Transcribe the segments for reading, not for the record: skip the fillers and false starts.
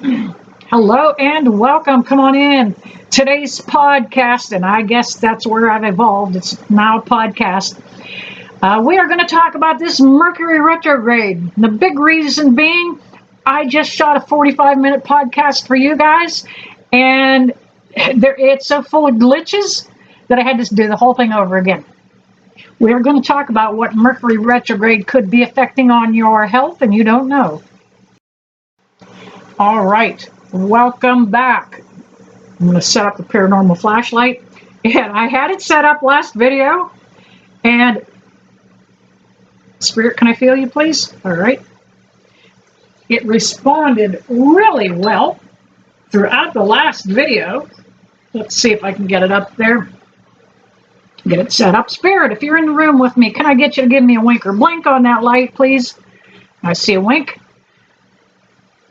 Hello and welcome. Come on in. Today's podcast, and I guess that's where I've evolved. It's now a podcast. We are going to talk about this Mercury retrograde. The big reason being, I just shot a 45-minute podcast for you guys, and it's so full of glitches that I had to do the whole thing over again. We are going to talk about what Mercury retrograde could be affecting on your health, and you don't know. All right. Welcome back. I'm going to set up the paranormal flashlight, and I had it set up last video, and Spirit, can I feel you please? All right. It responded really well throughout the last video. Let's see if I can get it up there. Get it set up. Spirit, if you're in the room with me, can I get you to give me a wink or blink on that light, please? I see a wink.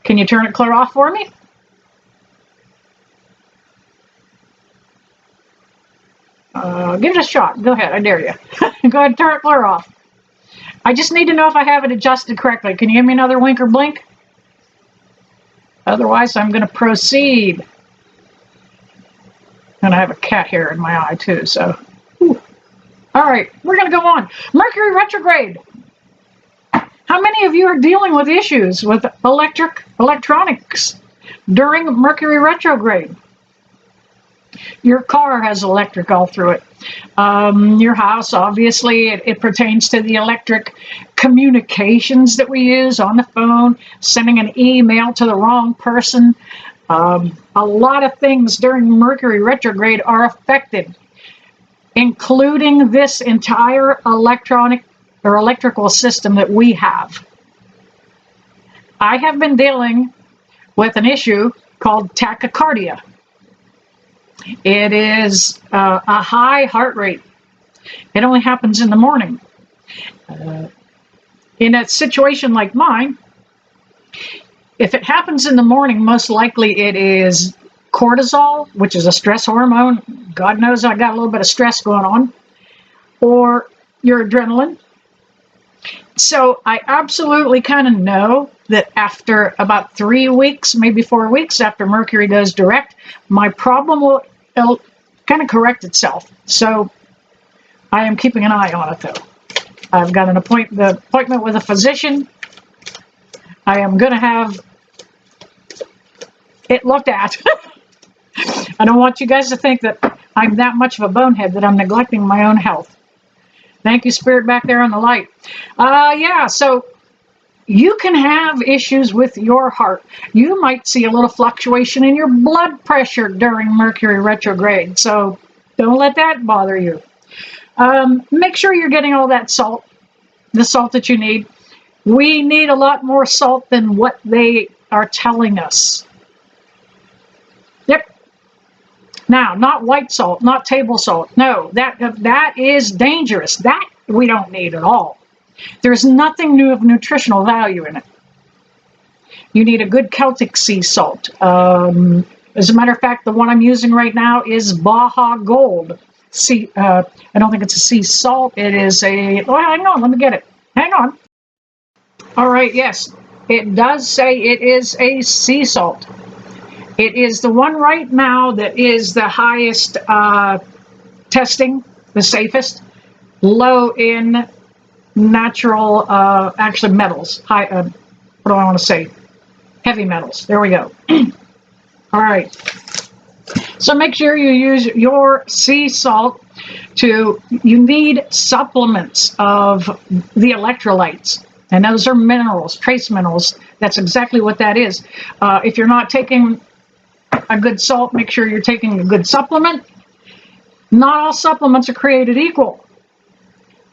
Can you turn it clear off for me? Give it a shot. Go ahead. I dare you. Go ahead and turn it clear off. I just need to know if I have it adjusted correctly. Can you give me another wink or blink? Otherwise, I'm going to proceed. And I have a cat hair in my eye, too. So, whew. All right. We're going to go on. Mercury retrograde. How many of you are dealing with issues with electronics during Mercury retrograde? Your car has electric all through it. Your house, obviously, it pertains to the electric communications that we use on the phone, sending an email to the wrong person. A lot of things during Mercury retrograde are affected, including this entire electrical system that we have. I have been dealing with an issue called tachycardia. It is a high heart rate. It only happens in the morning. In a situation like mine, if it happens in the morning, most likely it is cortisol, which is a stress hormone. God knows I got a little bit of stress going on. Or your adrenaline. So I absolutely kind of know that after about 3 weeks, maybe 4 weeks after Mercury goes direct, my problem will kind of correct itself. So I am keeping an eye on it, though. I've got an appointment with a physician. I am going to have it looked at. I don't want you guys to think that I'm that much of a bonehead that I'm neglecting my own health. Thank you, Spirit, back there on the light. So you can have issues with your heart. You might see a little fluctuation in your blood pressure during Mercury retrograde. So don't let that bother you. Make sure you're getting all that salt, the salt that you need. We need a lot more salt than what they are telling us. Yep. Now, not white salt, not table salt. No, that is dangerous. That we don't need at all. There's nothing new of nutritional value in it. You need a good Celtic sea salt. As a matter of fact, the one I'm using right now is Baja Gold. I don't think it's a sea salt. It is a... Oh, hang on. Let me get it. Hang on. All right, yes. It does say it is a sea salt. It is the one right now that is the highest testing, the safest, low in natural, actually metals, high, what do I want to say? Heavy metals. There we go. All right. So make sure you use your sea salt you need supplements of the electrolytes. And those are minerals, trace minerals. That's exactly what that is. If you're not taking a good salt, make sure you're taking a good supplement. Not all supplements are created equal.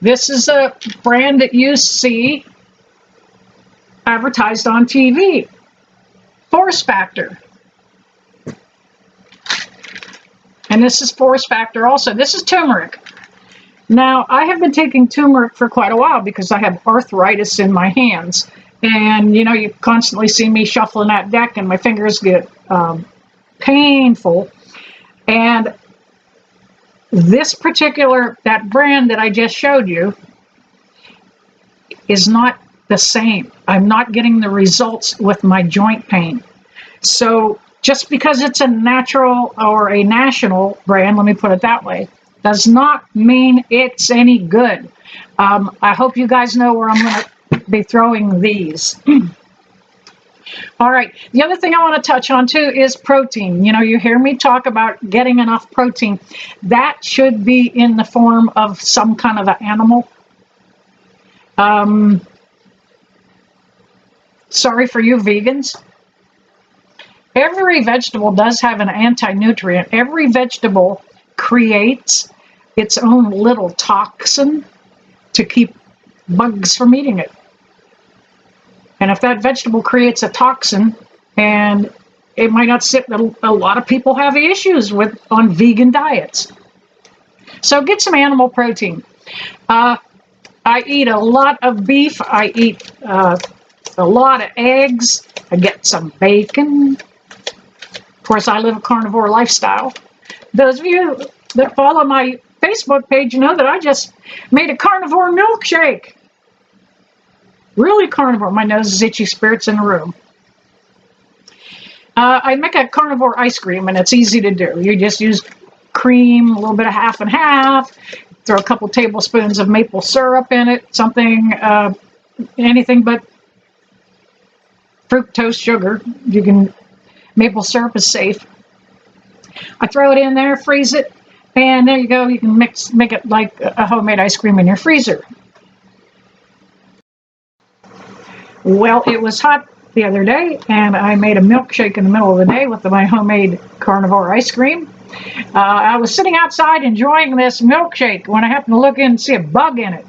This is a brand that you see advertised on TV. Force Factor. And this is Force Factor also. This is turmeric. Now, I have been taking turmeric for quite a while because I have arthritis in my hands. And, you constantly see me shuffling that deck and my fingers get painful. And that brand that I just showed you is not the same. I'm not getting the results with my joint pain. So just because it's a natural or a national brand, let me put it that way, does not mean it's any good. I hope you guys know where I'm going to be throwing these. All right. The other thing I want to touch on too is protein. You know, you hear me talk about getting enough protein. That should be in the form of some kind of an animal. Sorry for you vegans. Every vegetable does have an anti-nutrient. Every vegetable creates its own little toxin to keep bugs from eating it. And if that vegetable creates a toxin, and it might not sit, a lot of people have issues with on vegan diets. So get some animal protein. I eat a lot of beef. I eat a lot of eggs. I get some bacon. Of course, I live a carnivore lifestyle. Those of you that follow my Facebook page know that I just made a carnivore milkshake. Really carnivore. My nose is itchy, spirits in the room. I make a carnivore ice cream, and it's easy to do. You just use cream, a little bit of half and half, throw a couple tablespoons of maple syrup in it, anything but fructose sugar. Maple syrup is safe. I throw it in there, freeze it, and there you go. You can make it like a homemade ice cream in your freezer. Well, it was hot the other day, and I made a milkshake in the middle of the day with my homemade carnivore ice cream. I was sitting outside enjoying this milkshake when I happened to look in and see a bug in it.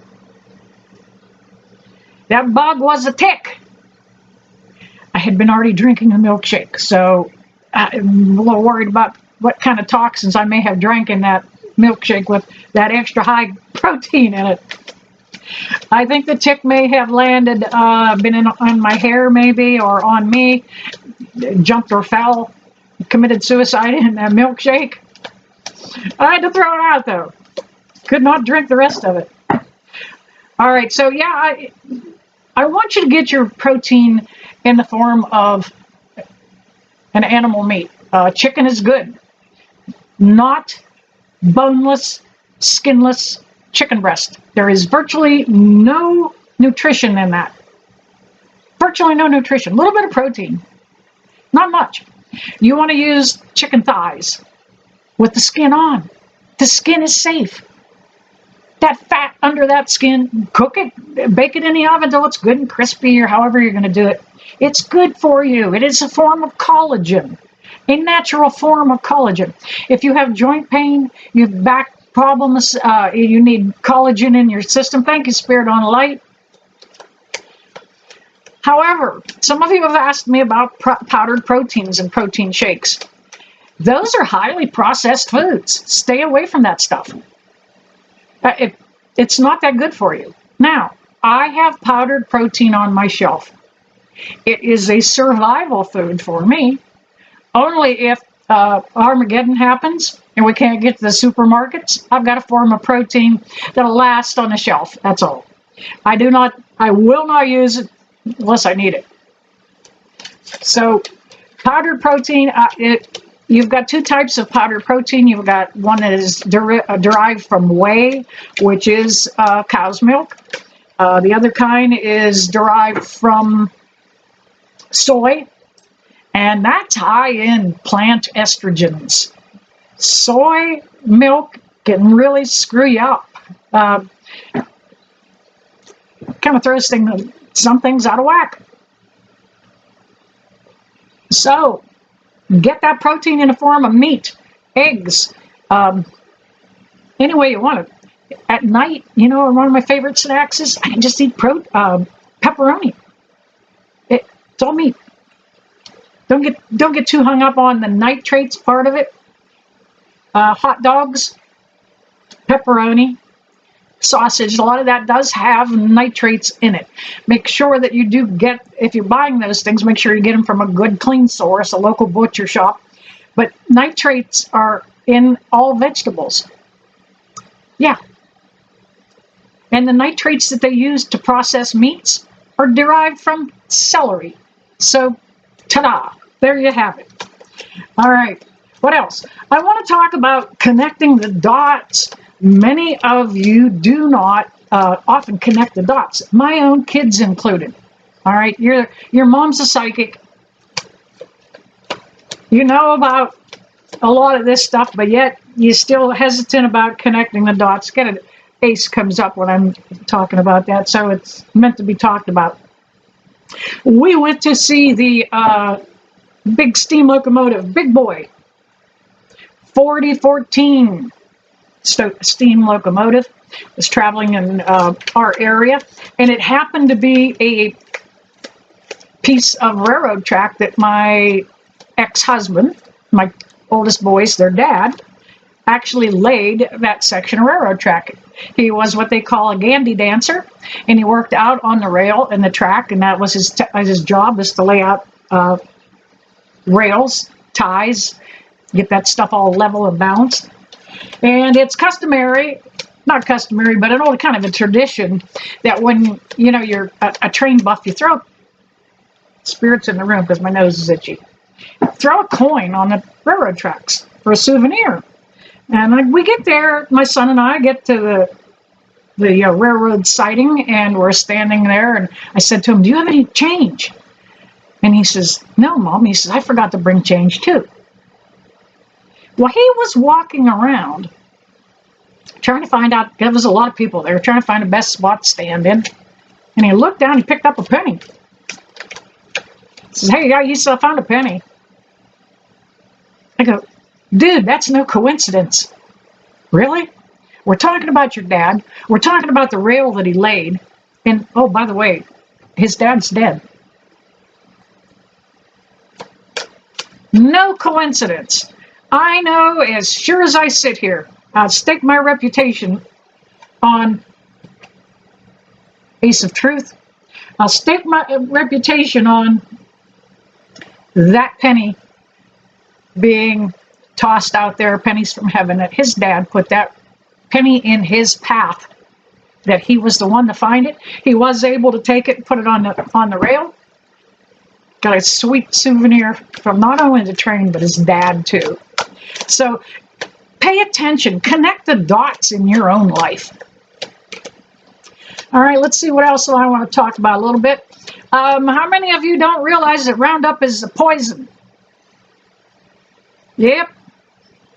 That bug was a tick. I had been already drinking a milkshake, so I'm a little worried about what kind of toxins I may have drank in that milkshake with that extra high protein in it. I think the tick may have landed, on my hair maybe, or on me, jumped or fell, committed suicide in that milkshake. I had to throw it out though. Could not drink the rest of it. All right, so yeah, I want you to get your protein in the form of an animal meat. Chicken is good. Not boneless, skinless chicken breast. There is virtually no nutrition in that. Virtually no nutrition. A little bit of protein. Not much. You want to use chicken thighs with the skin on. The skin is safe. That fat under that skin, cook it, bake it in the oven until it's good and crispy, or however you're going to do it. It's good for you. It is a form of collagen, a natural form of collagen. If you have joint pain, you have back problems, you need collagen in your system. Thank you, Spirit on Light. However, some of you have asked me about powdered proteins and protein shakes. Those are highly processed foods. Stay away from that stuff. It's not that good for you. Now, I have powdered protein on my shelf. It is a survival food for me. Only if Armageddon happens and we can't get to the supermarkets, I've got a form of protein that'll last on the shelf. That's all. I will not use it unless I need it. So powdered protein, you've got two types of powdered protein. You've got one that is derived from whey, which is cow's milk. The other kind is derived from soy, and that's high in plant estrogens. Soy milk can really screw you up. Kind of throws some things out of whack. So get that protein in the form of meat, eggs, any way you want it. At night, one of my favorite snacks is I can just eat pepperoni. It's all meat. Don't get too hung up on the nitrates part of it. Hot dogs, pepperoni, sausage, a lot of that does have nitrates in it. Make sure that you do if you're buying those things, make sure you get them from a good, clean source, a local butcher shop. But nitrates are in all vegetables. Yeah. And the nitrates that they use to process meats are derived from celery. So, ta-da! there you have it. All right. What else? I want to talk about connecting the dots. Many of you do not often connect the dots. My own kids included. All right. Your mom's a psychic. You know about a lot of this stuff, but yet you're still hesitant about connecting the dots. Get an ace comes up when I'm talking about that, so it's meant to be talked about. We went to see the big steam locomotive, big boy, 4014 steam locomotive was traveling in our area, and it happened to be a piece of railroad track that my ex-husband, my oldest boys, their dad, actually laid that section of railroad track. He was what they call a Gandhi dancer, and he worked out on the rail and the track, and that was his job, is to lay out rails, ties, get that stuff all level and balanced. And it's customary, not customary, but an old kind of a tradition that when you're a train buff, you throw spirits in the room because my nose is itchy. Throw a coin on the railroad tracks for a souvenir. And we get there, my son and I get to the railroad siding, and we're standing there, and I said to him, "Do you have any change?" And he says, "No, Mom." He says, "I forgot to bring change too." Well, he was walking around trying to find out, there was a lot of people there, trying to find the best spot to stand in. And he looked down, he picked up a penny. He says, "Hey, you still found a penny." I go, "Dude, that's no coincidence." "Really? We're talking about your dad. We're talking about the rail that he laid. And, oh, by the way, his dad's dead." No coincidence. I know, as sure as I sit here, I'll stake my reputation on Ace of Truth. I'll stake my reputation on that penny being tossed out there, pennies from heaven, that his dad put that penny in his path, that he was the one to find it. He was able to take it and put it on the rail. Got a sweet souvenir from not only the train, but his dad too. So pay attention, connect the dots in your own life. All right, let's see what else I want to talk about a little bit. How many of you don't realize that Roundup is a poison? Yep,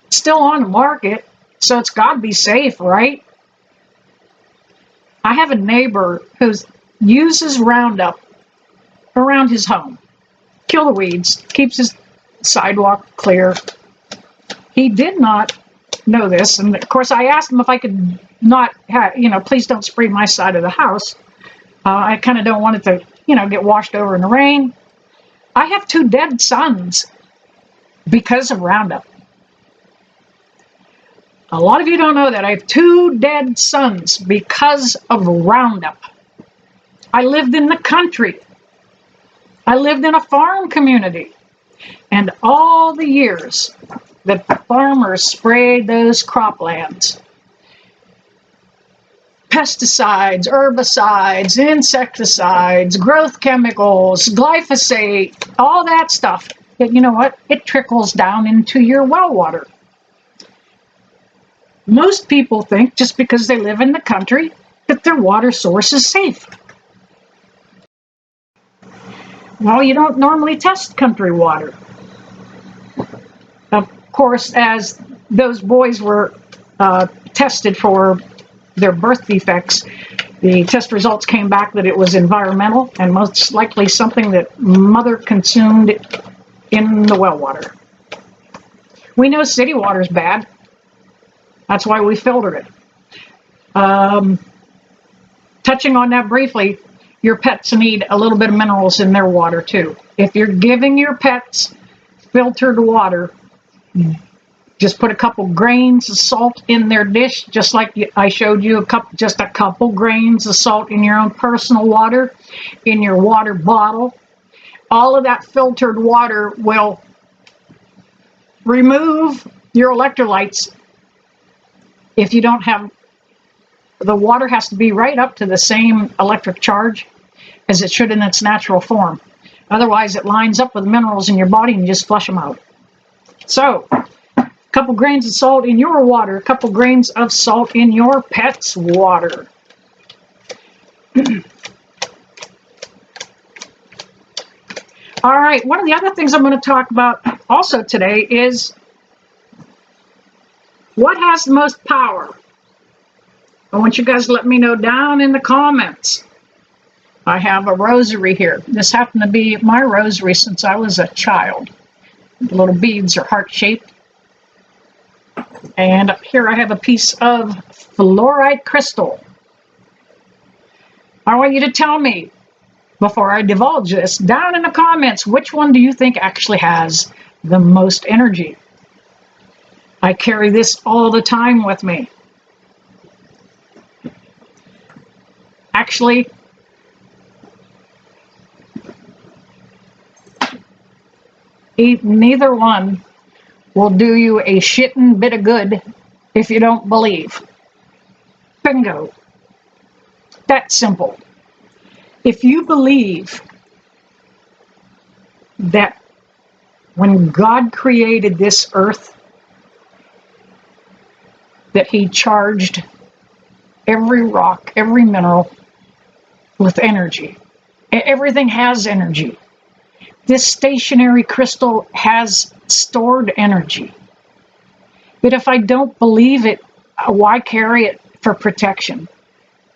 still on the market, so it's got to be safe, right? I have a neighbor who uses Roundup around his home. Kill the weeds, keeps his sidewalk clear. He did not know this, and of course I asked him if I could not have, please don't spray my side of the house. I kind of don't want it to, get washed over in the rain. I have 2 dead sons because of Roundup. A lot of you don't know that. I have 2 dead sons because of Roundup. I lived in the country. I lived in a farm community. And all the years that farmers sprayed those croplands, pesticides, herbicides, insecticides, growth chemicals, glyphosate, all that stuff, you know what? It trickles down into your well water. Most people think just because they live in the country that their water source is safe. Well, you don't normally test country water. Of course, as those boys were tested for their birth defects, the test results came back that it was environmental and most likely something that mother consumed in the well water. We know city water is bad. That's why we filtered it. Touching on that briefly, your pets need a little bit of minerals in their water too. If you're giving your pets filtered water, just put a couple grains of salt in their dish, just like I showed you, just a couple grains of salt in your own personal water, in your water bottle. All of that filtered water will remove your electrolytes. If you don't have, the water has to be right up to the same electric charge as it should in its natural form. Otherwise, it lines up with minerals in your body and you just flush them out. So, a couple grains of salt in your water, a couple grains of salt in your pet's water. All right, one of the other things I'm going to talk about also today is what has the most power. I want you guys to let me know down in the comments. I have a rosary here. This happened to be my rosary since I was a child. The little beads are heart-shaped. And up here I have a piece of fluorite crystal. I want you to tell me, before I divulge this, down in the comments, which one do you think actually has the most energy? I carry this all the time with me. Actually, neither one will do you a shittin' bit of good if you don't believe. Bingo. That's simple. If you believe that when God created this earth, that he charged every rock, every mineral with energy. Everything has energy. This stationary crystal has stored energy. But if I don't believe it, why carry it for protection?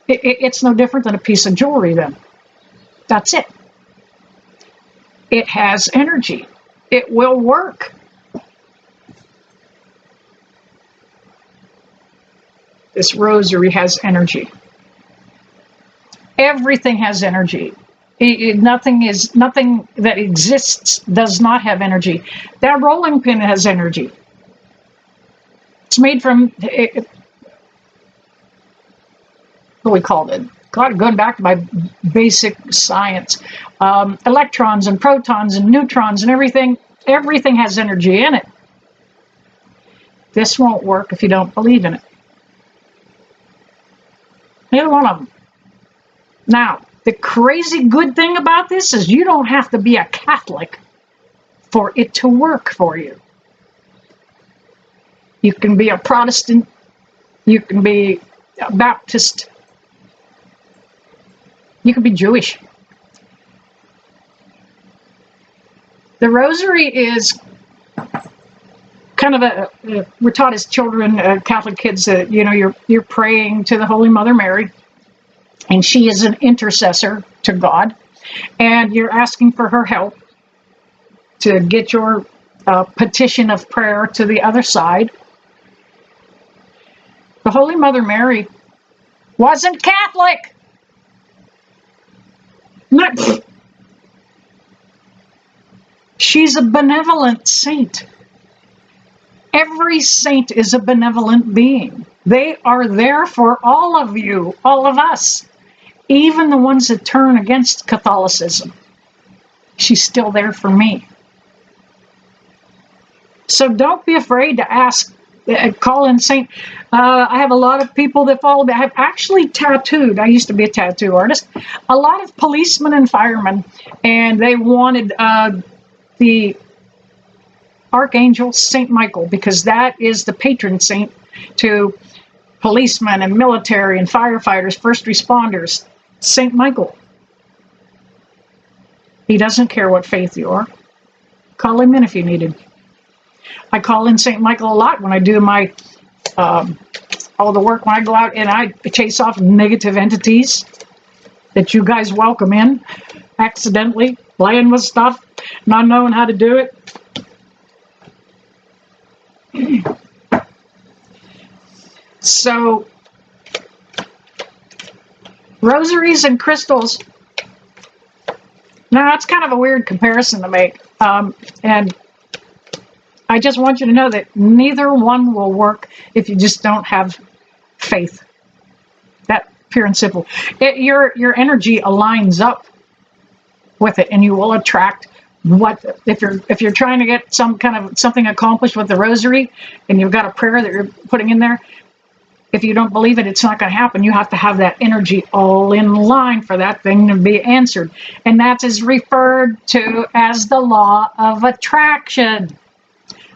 It's no different than a piece of jewelry then. That's it. It has energy. It will work. This rosary has energy. Everything has energy. Nothing that exists does not have energy. That rolling pin has energy. It's made from, what we called it, going back to my basic science, electrons and protons and neutrons and everything has energy in it. This won't work if you don't believe in it. Neither one of them. Now, the crazy good thing about this is you don't have to be a Catholic for it to work for you. You can be a Protestant, you can be a Baptist, you can be Jewish. The rosary is kind of we're taught as children, Catholic kids, that you're praying to the Holy Mother Mary, and she is an intercessor to God, and you're asking for her help to get your petition of prayer to the other side. The Holy Mother Mary wasn't Catholic. She's a benevolent saint. Every saint is a benevolent being. They are there for all of you, all of us, even the ones that turn against Catholicism. She's still there for me. So don't be afraid to ask, call in saint. I have a lot of people that follow me. I have actually tattooed, I used to be a tattoo artist, a lot of policemen and firemen, and they wanted the Archangel Saint Michael, because that is the patron saint to policemen and military and firefighters, first responders. Saint Michael. He doesn't care what faith you are. Call him in if you needed. I call in Saint Michael a lot when I do my all the work, when I go out and I chase off negative entities that you guys welcome in accidentally, playing with stuff, not knowing how to do it. So, rosaries and crystals. Now, that's kind of a weird comparison to make. And I just want you to know that neither one will work if you just don't have faith. That pure and simple. Your energy aligns up with it, and you will attract what, if you're trying to get some kind of something accomplished with the rosary, and you've got a prayer that you're putting in there, If you don't believe it, it's not going to happen. You have to have that energy all in line for that thing to be answered. And that is referred to as the law of attraction.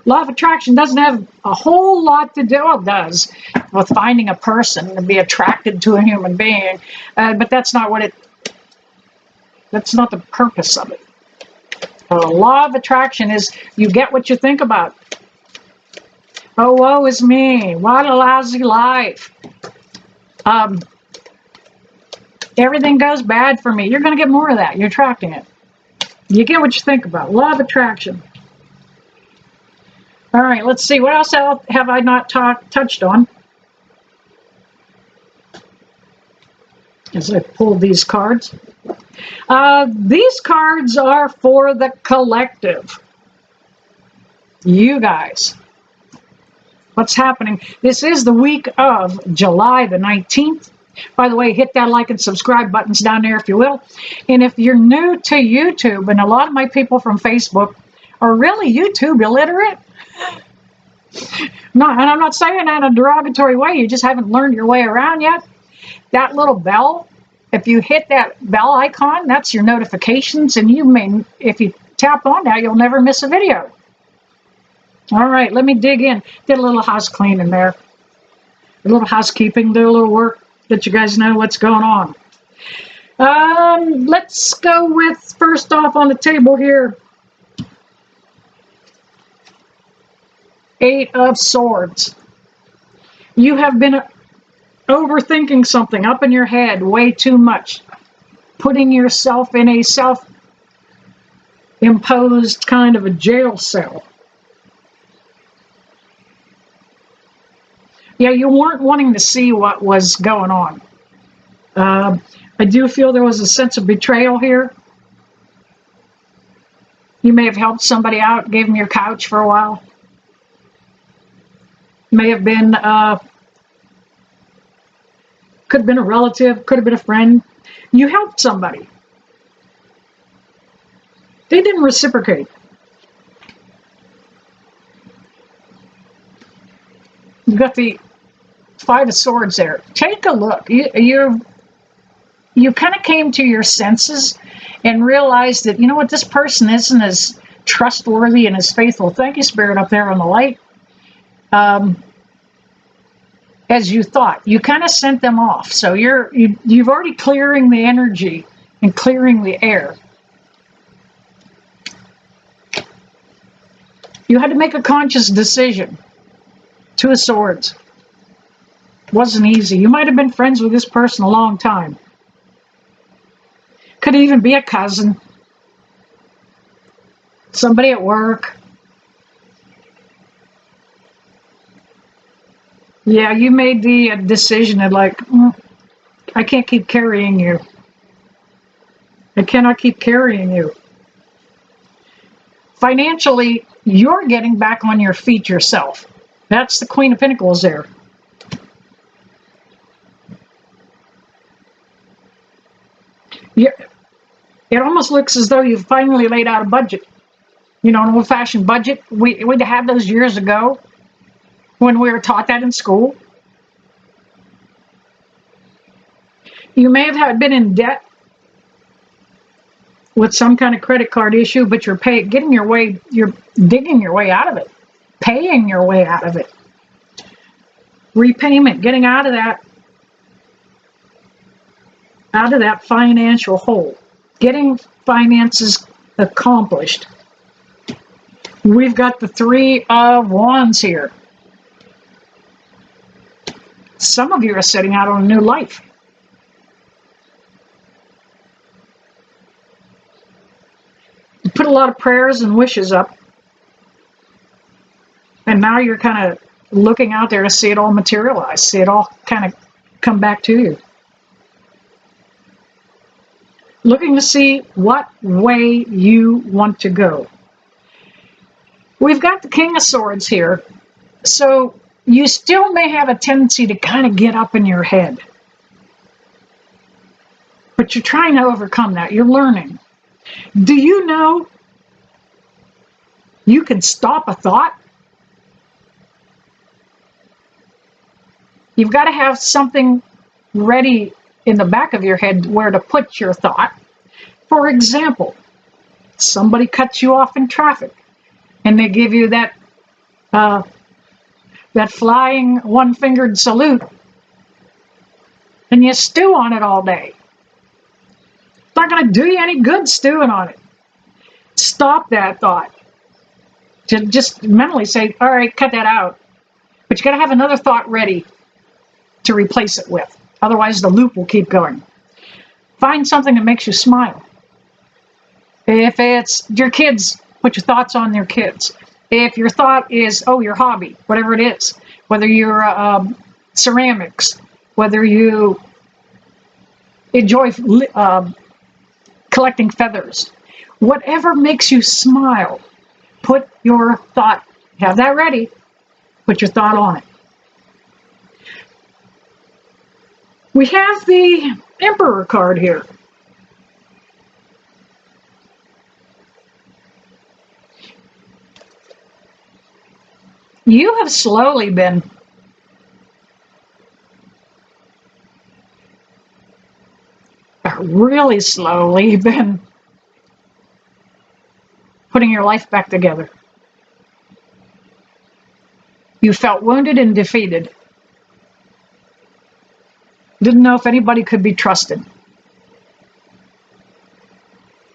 Law of attraction doesn't have a whole lot to do, well, it does, with finding a person to be attracted to a human being. But that's not the purpose of it. The law of attraction is you get what you think about. Oh, woe is me. What a lousy life. Everything goes bad for me. You're going to get more of that. You're attracting it. You get what you think about. Law of attraction. All right, let's see. What else have I not touched on? As I pull these cards. These cards are for the collective. You guys. What's happening? This is the week of July the 19th. By the way, hit that like and subscribe buttons down there if you will. And if you're new to YouTube, and a lot of my people from Facebook are really YouTube illiterate. No, and I'm not saying that in a derogatory way. You just haven't learned your way around yet. That little bell, if you hit that bell icon, that's your notifications. And you may, if you tap on that, you'll never miss a video. All right, let me dig in. Did a little house cleaning there. A little housekeeping, do a little work, let you guys know what's going on. Let's go with, first off on the table here, Eight of Swords. You have been overthinking something up in your head way too much. Putting yourself in a self-imposed kind of a jail cell. Yeah, you weren't wanting to see what was going on. I do feel there was a sense of betrayal here. You may have helped somebody out, gave them your couch for a while. May have been, could have been a relative, could have been a friend. You helped somebody. They didn't reciprocate. You got the Five of Swords there. Take a look. You kind of came to your senses and realized that, you know what, this person isn't as trustworthy and as faithful. Thank you, Spirit, up there on the light. As you thought. You kind of sent them off. So you've already clearing the energy and clearing the air. You had to make a conscious decision. Two of Swords. Wasn't easy. You might have been friends with this person a long time. Could even be a cousin. Somebody at work. Yeah, you made the decision of like, I can't keep carrying you. I cannot keep carrying you. Financially, you're getting back on your feet yourself. That's the Queen of Pentacles there. It almost looks as though you've finally laid out a budget. You know, an old-fashioned budget. We'd have those years ago when we were taught that in school. You may have been in debt with some kind of credit card issue, but you're digging your way out of it. Paying your way out of it. Repayment, getting out of that financial hole. Getting finances accomplished. We've got the Three of Wands here. Some of you are setting out on a new life. You put a lot of prayers and wishes up. And now you're kind of looking out there to see it all materialize, see it all kind of come back to you. Looking to see what way you want to go. We've got the King of Swords here. So you still may have a tendency to kind of get up in your head. But you're trying to overcome that. You're learning. Do you know you can stop a thought? You've got to have something ready in the back of your head where to put your thought. For example, somebody cuts you off in traffic and they give you that flying one-fingered salute, and you stew on it all day. It's not going to do you any good stewing on it. Stop that thought. Just mentally say, all right, cut that out. But you got to have another thought ready to replace it with. Otherwise, the loop will keep going. Find something that makes you smile. If it's your kids, put your thoughts on your kids. If your thought is, your hobby, whatever it is, whether you're ceramics, whether you enjoy collecting feathers, whatever makes you smile, put your thought, have that ready, put your thought on it. We have the Emperor card here. You have slowly been really slowly been putting your life back together. You felt wounded and defeated. Didn't know if anybody could be trusted.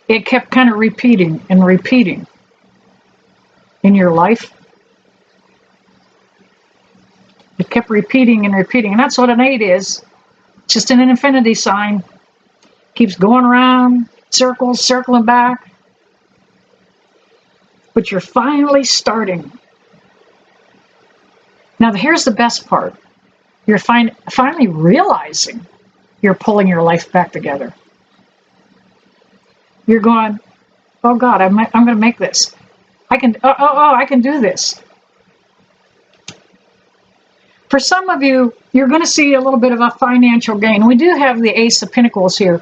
It kept kind of repeating and repeating in your life. It kept repeating and repeating, and that's what an 8 is. Just an infinity sign. Keeps going around, circles, circling back. But you're finally starting. Now, here's the best part. You're finally realizing you're pulling your life back together. You're going, oh God, I'm going to make this. I can do this. For some of you, you're going to see a little bit of a financial gain. We do have the Ace of Pentacles here.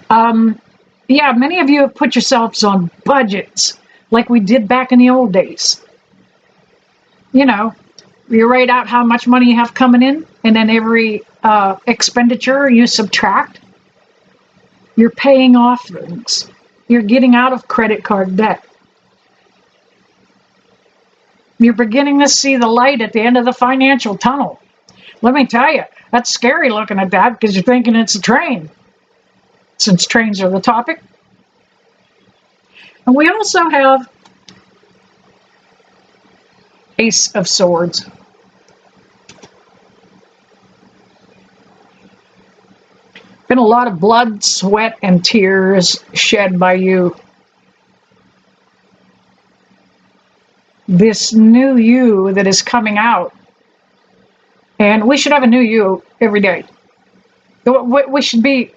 Many of you have put yourselves on budgets like we did back in the old days. You know, you write out how much money you have coming in, and then every expenditure you subtract. You're paying off things. You're getting out of credit card debt. You're beginning to see the light at the end of the financial tunnel. Let me tell you, that's scary looking at that because you're thinking it's a train, since trains are the topic. And we also have Ace of Swords. Been a lot of blood, sweat, and tears shed by you. This new you that is coming out. And we should have a new you every day. We should be,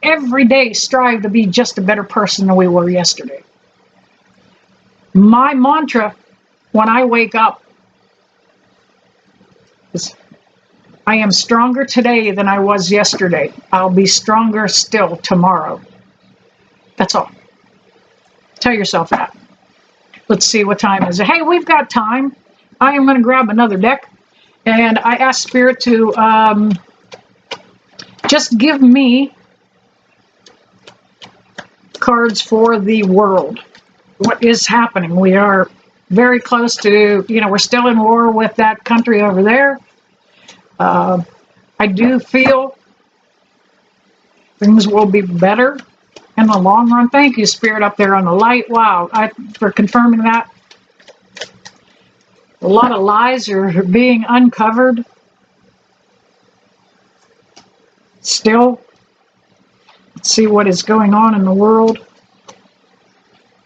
every day, strive to be just a better person than we were yesterday. My mantra when I wake up is, I am stronger today than I was yesterday. I'll be stronger still tomorrow. That's all. Tell yourself that. Let's see what time is it. Hey, we've got time. I am going to grab another deck. And I ask Spirit to just give me cards for the world. What is happening? We are very close to, we're still in war with that country over there. I do feel things will be better in the long run. Thank you, Spirit, up there on the light. Wow, for confirming that. A lot of lies are being uncovered. Still, let's see what is going on in the world.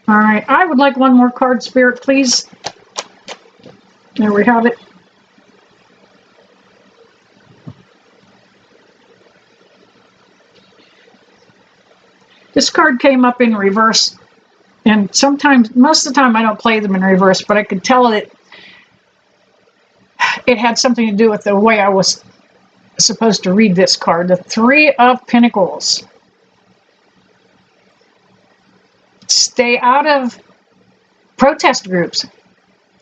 All right, I would like one more card, Spirit, please. There we have it. This card came up in reverse, and sometimes, most of the time I don't play them in reverse, but I could tell that it had something to do with the way I was supposed to read this card. The Three of Pentacles. Stay out of protest groups.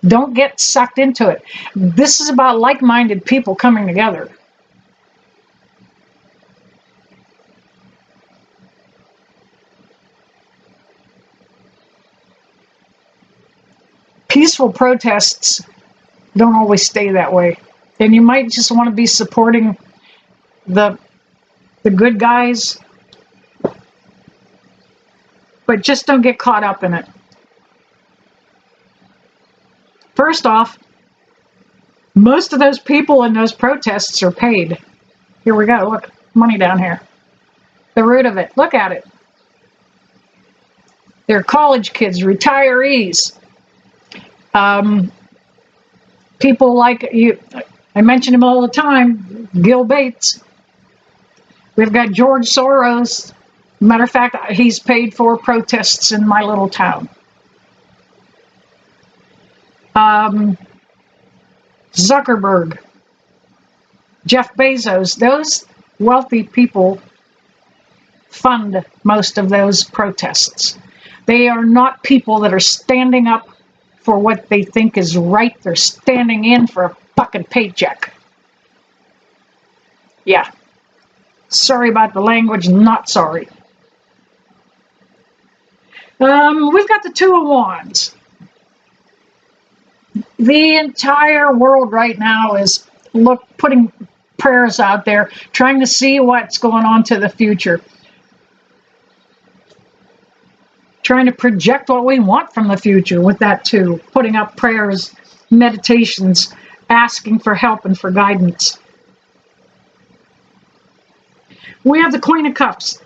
Don't get sucked into it. This is about like-minded people coming together. Peaceful protests don't always stay that way. And you might just want to be supporting the good guys, but just don't get caught up in it. First off, most of those people in those protests are paid. Here we go, look, money down here. The root of it, look at it. They're college kids, retirees, people like you. I mention him all the time, Gil Bates. We've got George Soros. Matter of fact, he's paid for protests in my little town. Zuckerberg, Jeff Bezos, those wealthy people fund most of those protests. They are not people that are standing up for what they think is right. They're standing in for a fucking paycheck. Yeah. Sorry about the language, not sorry. We've got the Two of Wands. The entire world right now is putting prayers out there, trying to see what's going on to the future. Trying to project what we want from the future with that too. Putting up prayers, meditations, asking for help and for guidance. We have the Queen of Cups.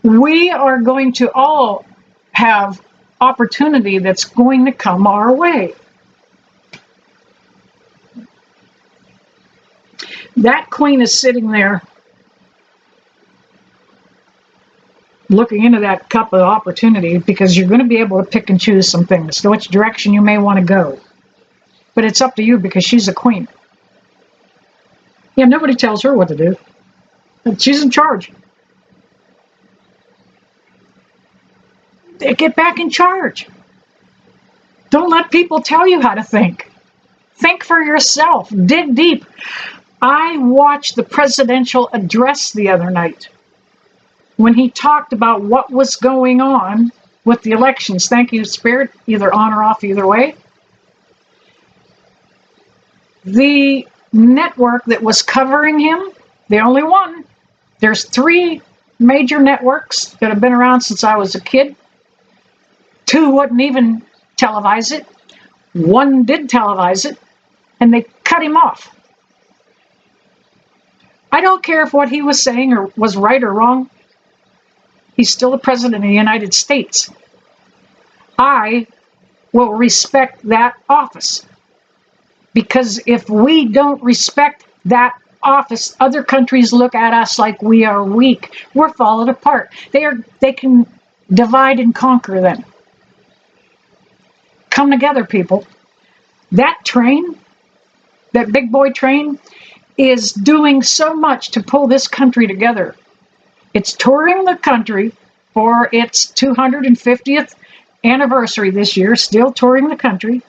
We are going to all have opportunity that's going to come our way. That queen is sitting there looking into that cup of opportunity, because you're going to be able to pick and choose some things, which direction you may want to go. But it's up to you, because she's a queen. Yeah, nobody tells her what to do. She's in charge. Get back in charge. Don't let people tell you how to think. Think for yourself. Dig deep. I watched the presidential address the other night when he talked about what was going on with the elections. Thank you, Spirit, either on or off, either way. The network that was covering him, the only one, there's 3 major networks that have been around since I was a kid. 2 wouldn't even televise it. 1 did televise it, and they cut him off. I don't care if what he was saying or was right or wrong. He's still the president of the United States. I will respect that office. Because if we don't respect that office, other countries look at us like we are weak. We're falling apart. They can divide and conquer then. Come together, people. That train, that big boy train, is doing so much to pull this country together. It's touring the country for its 250th anniversary this year, still touring the country.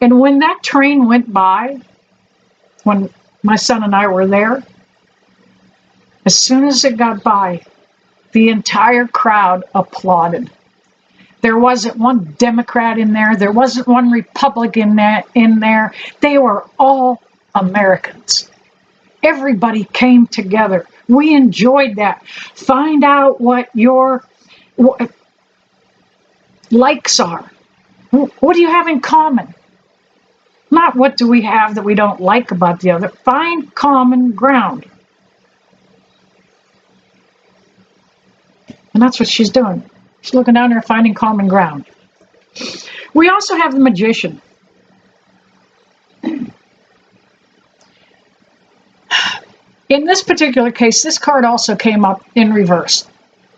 And when that train went by, when my son and I were there, as soon as it got by, the entire crowd applauded. There wasn't one Democrat in there. There wasn't one Republican in there. They were all Americans. Everybody came together. We enjoyed that. Find out what your likes are. What do you have in common? Not what do we have that we don't like about the other. Find common ground. And that's what she's doing. She's looking down there, finding common ground. We also have the Magician. In this particular case, this card also came up in reverse.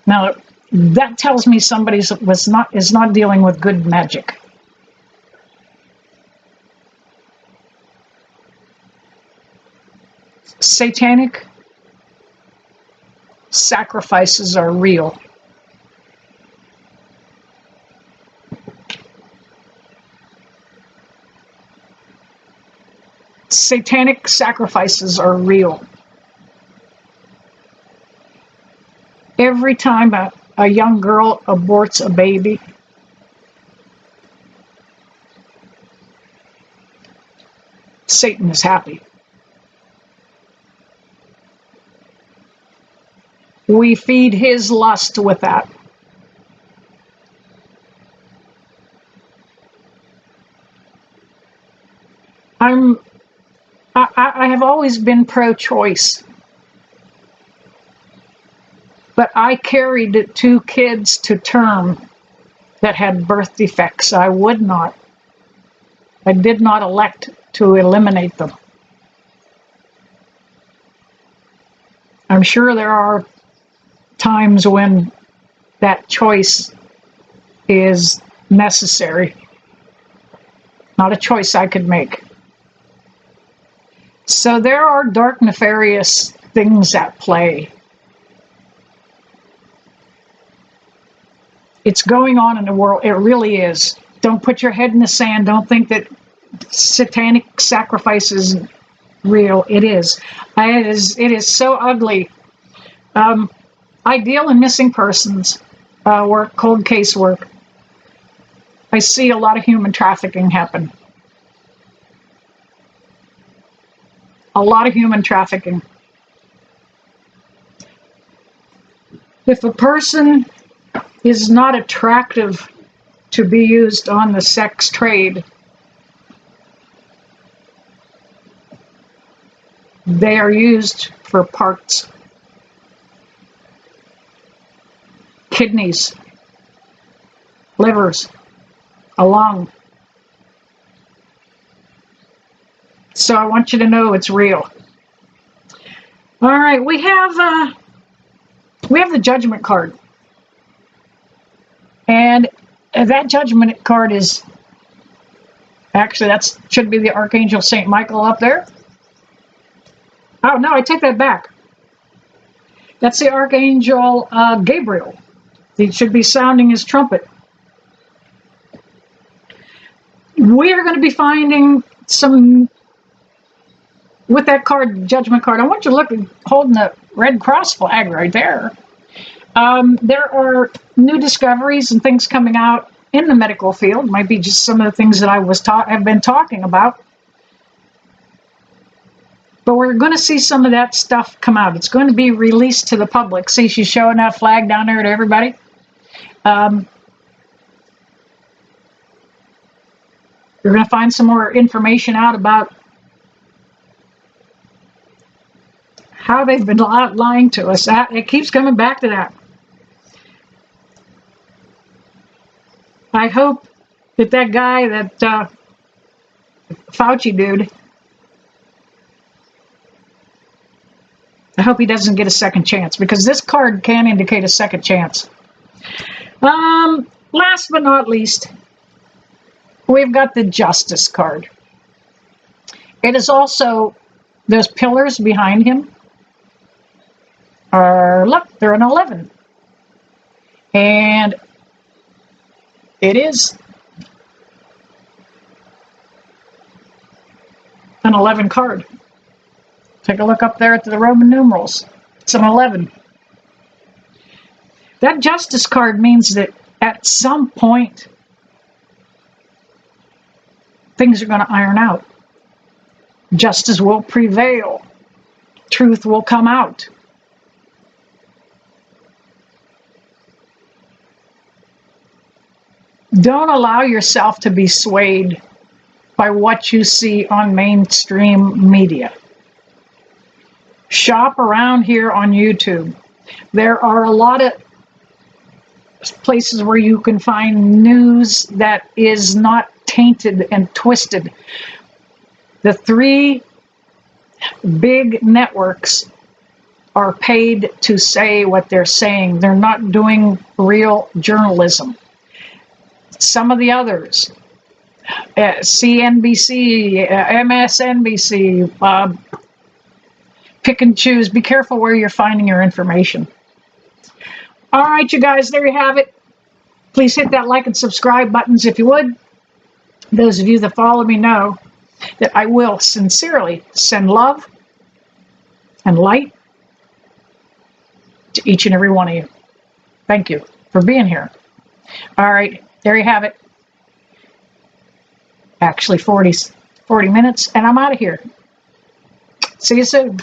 Now, that tells me somebody is not dealing with good magic. Satanic sacrifices are real. Satanic sacrifices are real. Every time a young girl aborts a baby, Satan is happy. We feed his lust with that. I have always been pro-choice, but I carried 2 kids to term that had birth defects. I did not elect to eliminate them. I'm sure there are times when that choice is necessary. Not a choice I could make. So there are dark, nefarious things at play. It's going on in the world. It really is. Don't put your head in the sand. Don't think that satanic sacrifice is real. It is. It is so ugly. I deal in missing persons work, cold case work. I see a lot of human trafficking happen. A lot of human trafficking. If a person is not attractive to be used on the sex trade, they are used for parts. Kidneys, livers, a lung. So I want you to know it's real. All right, we have the judgment card. And that judgment card is, actually that should be the Archangel Saint Michael up there. Oh no, I take that back. That's the Archangel Gabriel. He should be sounding his trumpet. We are going to be finding some, with that card, judgment card, I want you to look, holding the Red Cross flag right there. There are new discoveries and things coming out in the medical field. Might be just some of the things that have been talking about. But we're going to see some of that stuff come out. It's going to be released to the public. See, she's showing that flag down there to everybody. You're going to find some more information out about how they've been lying to us. It keeps coming back to that. I hope that guy, that Fauci dude, I hope he doesn't get a second chance, because this card can indicate a second chance. Last but not least, we've got the Justice card. It is also, those pillars behind him are, look, they're an 11. And it is an 11 card. Take a look up there at the Roman numerals. It's an 11. That Justice card means that at some point, things are going to iron out. Justice will prevail. Truth will come out. Don't allow yourself to be swayed by what you see on mainstream media. Shop around here on YouTube. There are a lot of places where you can find news that is not tainted and twisted. The 3 big networks are paid to say what they're saying. They're not doing real journalism. Some of the others, CNBC, MSNBC, pick and choose. Be careful where you're finding your information. All right, you guys, there you have it. Please hit that like and subscribe buttons if you would. Those of you that follow me know that I will sincerely send love and light to each and every one of you. Thank you for being here. All right, there you have it. Actually 40 minutes, and I'm out of here. See you soon.